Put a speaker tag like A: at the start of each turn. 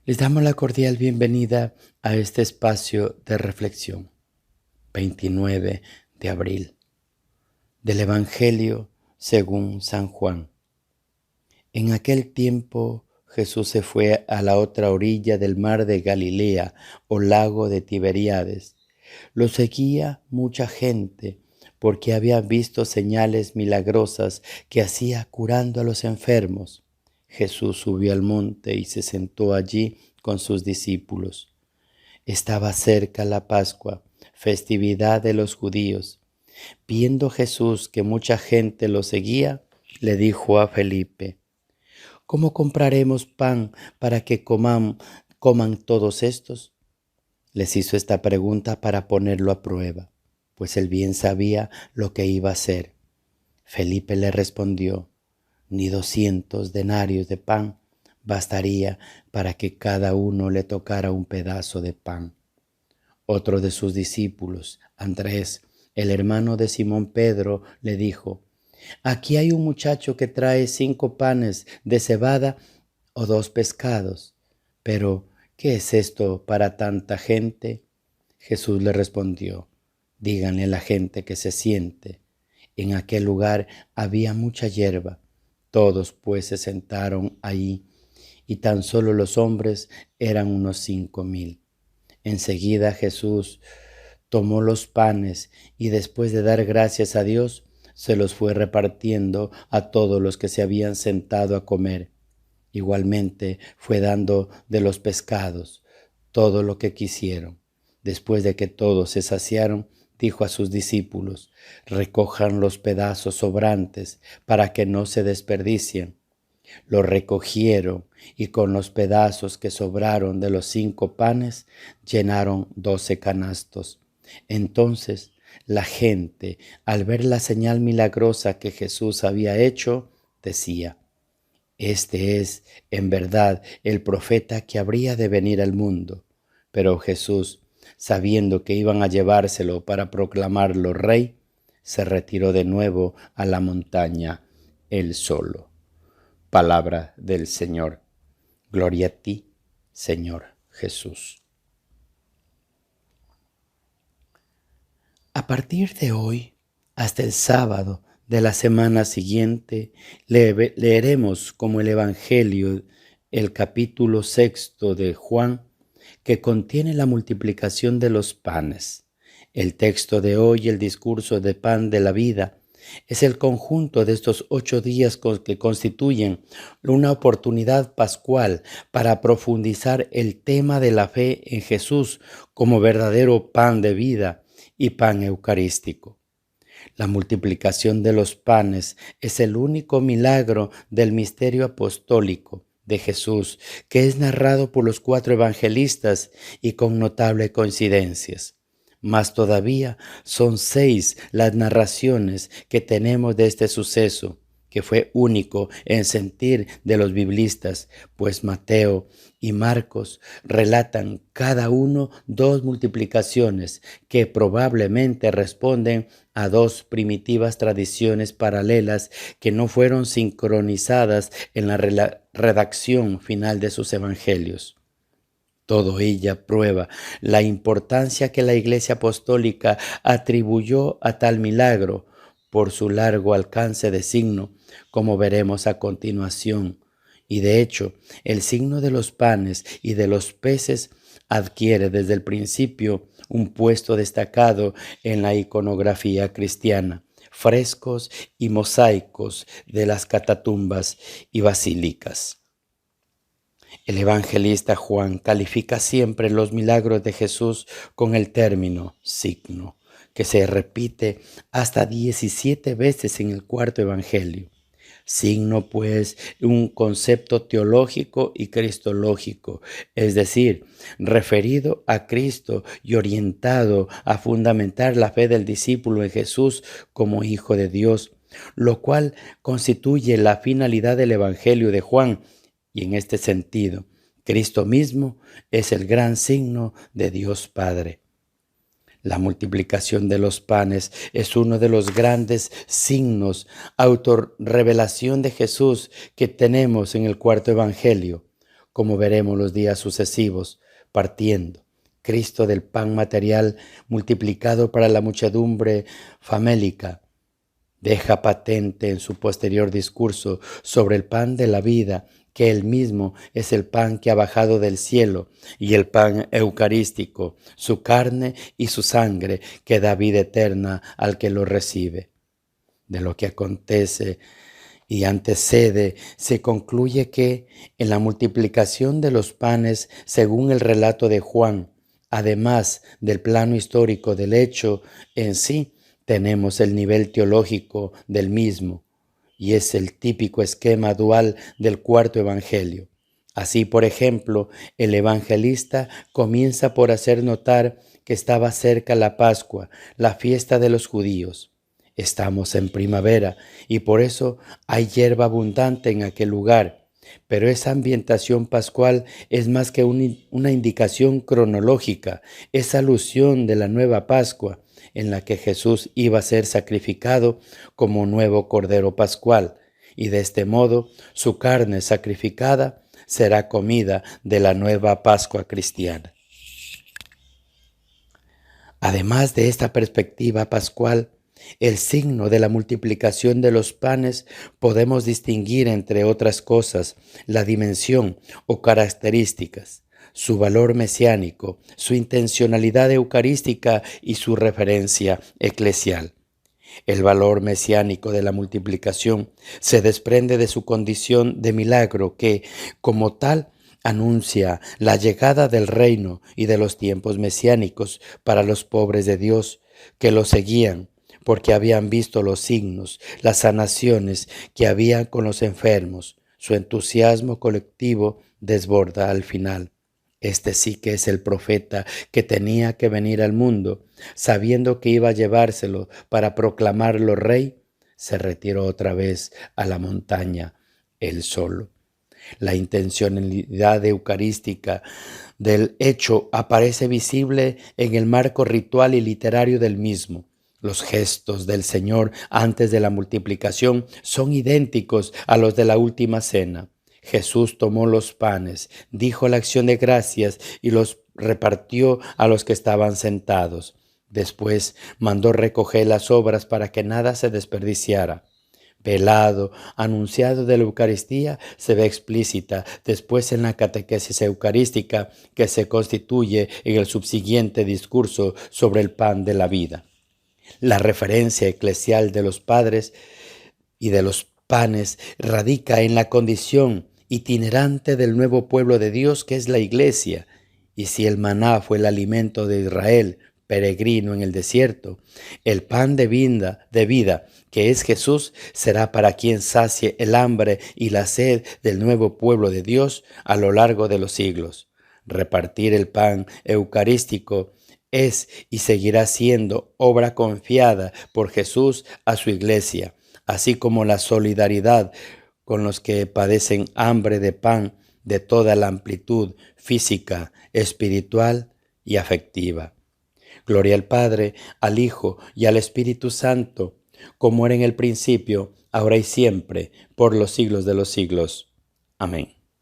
A: Les damos la cordial bienvenida a este espacio de reflexión, 29 de abril, del Evangelio según San Juan. En aquel tiempo Jesús se fue a la otra orilla del mar de Galilea o lago de Tiberíades. Lo seguía mucha gente porque había visto señales milagrosas que hacía curando a los enfermos. Jesús subió al monte y se sentó allí con sus discípulos. Estaba cerca la Pascua, festividad de los judíos. Viendo Jesús que mucha gente lo seguía, le dijo a Felipe: ¿Cómo compraremos pan para que coman todos estos? Les hizo esta pregunta para ponerlo a prueba, pues él bien sabía lo que iba a hacer. Felipe le respondió: ni 200 denarios de pan bastaría para que cada uno le tocara un pedazo de pan. Otro de sus discípulos, Andrés, el hermano de Simón Pedro, le dijo: aquí hay un muchacho que trae 5 panes de cebada o 2 pescados. Pero, ¿qué es esto para tanta gente? Jesús le respondió: díganle a la gente que se siente. En aquel lugar había mucha hierba. Todos pues se sentaron allí, y tan solo los hombres eran unos 5,000. Enseguida Jesús tomó los panes y después de dar gracias a Dios, se los fue repartiendo a todos los que se habían sentado a comer. Igualmente fue dando de los pescados todo lo que quisieron. Después de que todos se saciaron, dijo a sus discípulos: recojan los pedazos sobrantes para que no se desperdicien. Lo recogieron y con los pedazos que sobraron de los 5 panes llenaron 12 canastos. Entonces la gente, al ver la señal milagrosa que Jesús había hecho, decía: este es, en verdad, el profeta que habría de venir al mundo. Pero Jesús, sabiendo que iban a llevárselo para proclamarlo rey, se retiró de nuevo a la montaña él solo. Palabra del Señor. Gloria a ti, Señor Jesús. A partir de hoy, hasta el sábado de la semana siguiente, leeremos como el Evangelio el capítulo 6 de Juan, que contiene la multiplicación de los panes. El texto de hoy, el discurso de pan de la vida, es el conjunto de estos 8 días que constituyen una oportunidad pascual para profundizar el tema de la fe en Jesús como verdadero pan de vida y pan eucarístico. La multiplicación de los panes es el único milagro del misterio apostólico de Jesús que es narrado por los 4 evangelistas y con notables coincidencias. Más todavía, son 6 las narraciones que tenemos de este suceso, que fue único en sentir de los biblistas, pues Mateo y Marcos relatan cada uno 2 multiplicaciones que probablemente responden a 2 primitivas tradiciones paralelas que no fueron sincronizadas en la redacción final de sus evangelios. Todo ella prueba la importancia que la Iglesia Apostólica atribuyó a tal milagro por su largo alcance de signo, como veremos a continuación. Y de hecho, el signo de los panes y de los peces adquiere desde el principio un puesto destacado en la iconografía cristiana, frescos y mosaicos de las catatumbas y basílicas. El evangelista Juan califica siempre los milagros de Jesús con el término signo, que se repite hasta 17 veces en el 4º evangelio. Signo, pues, un concepto teológico y cristológico, es decir, referido a Cristo y orientado a fundamentar la fe del discípulo en Jesús como Hijo de Dios, lo cual constituye la finalidad del Evangelio de Juan. Y en este sentido, Cristo mismo es el gran signo de Dios Padre. La multiplicación de los panes es uno de los grandes signos, autorrevelación de Jesús que tenemos en el 4º evangelio. como veremos los días sucesivos, partiendo Cristo del pan material multiplicado para la muchedumbre famélica. Deja patente en su posterior discurso sobre el pan de la vida que él mismo es el pan que ha bajado del cielo y el pan eucarístico, su carne y su sangre que da vida eterna al que lo recibe. De lo que acontece y antecede, se concluye que en la multiplicación de los panes, según el relato de Juan, además del plano histórico del hecho en sí, tenemos el nivel teológico del mismo, y es el típico esquema dual del cuarto evangelio. Así, por ejemplo, el evangelista comienza por hacer notar que estaba cerca la Pascua, la fiesta de los judíos. Estamos en primavera y por eso hay hierba abundante en aquel lugar, pero esa ambientación pascual es más que una indicación cronológica, es alusión de la nueva Pascua en la que Jesús iba a ser sacrificado como nuevo Cordero Pascual, y de este modo su carne sacrificada será comida de la nueva Pascua cristiana. Además de esta perspectiva pascual, el signo de la multiplicación de los panes, podemos distinguir, entre otras cosas, la dimensión o características, su valor mesiánico, su intencionalidad eucarística y su referencia eclesial. El valor mesiánico de la multiplicación se desprende de su condición de milagro que, como tal, anuncia la llegada del reino y de los tiempos mesiánicos para los pobres de Dios que lo seguían, porque habían visto los signos, las sanaciones que había con los enfermos. Su entusiasmo colectivo desborda al final. Este sí que es el profeta que tenía que venir al mundo, sabiendo que iba a llevárselo para proclamarlo rey, se retiró otra vez a la montaña, él solo. La intencionalidad eucarística del hecho aparece visible en el marco ritual y literario del mismo. Los gestos del Señor antes de la multiplicación son idénticos a los de la última cena. Jesús tomó los panes, dijo la acción de gracias y los repartió a los que estaban sentados. Después mandó recoger las sobras para que nada se desperdiciara. Velado, anunciado de la Eucaristía, se ve explícita después en la catequesis eucarística que se constituye en el subsiguiente discurso sobre el pan de la vida. La referencia eclesial de los padres y de los panes radica en la condición itinerante del nuevo pueblo de Dios que es la Iglesia. Y si el maná fue el alimento de Israel, peregrino en el desierto, el pan de vida que es Jesús será para quien sacie el hambre y la sed del nuevo pueblo de Dios a lo largo de los siglos. Repartir el pan eucarístico es y seguirá siendo obra confiada por Jesús a su iglesia, así como la solidaridad con los que padecen hambre de pan de toda la amplitud física, espiritual y afectiva. Gloria al Padre, al Hijo y al Espíritu Santo, como era en el principio, ahora y siempre, por los siglos de los siglos. Amén.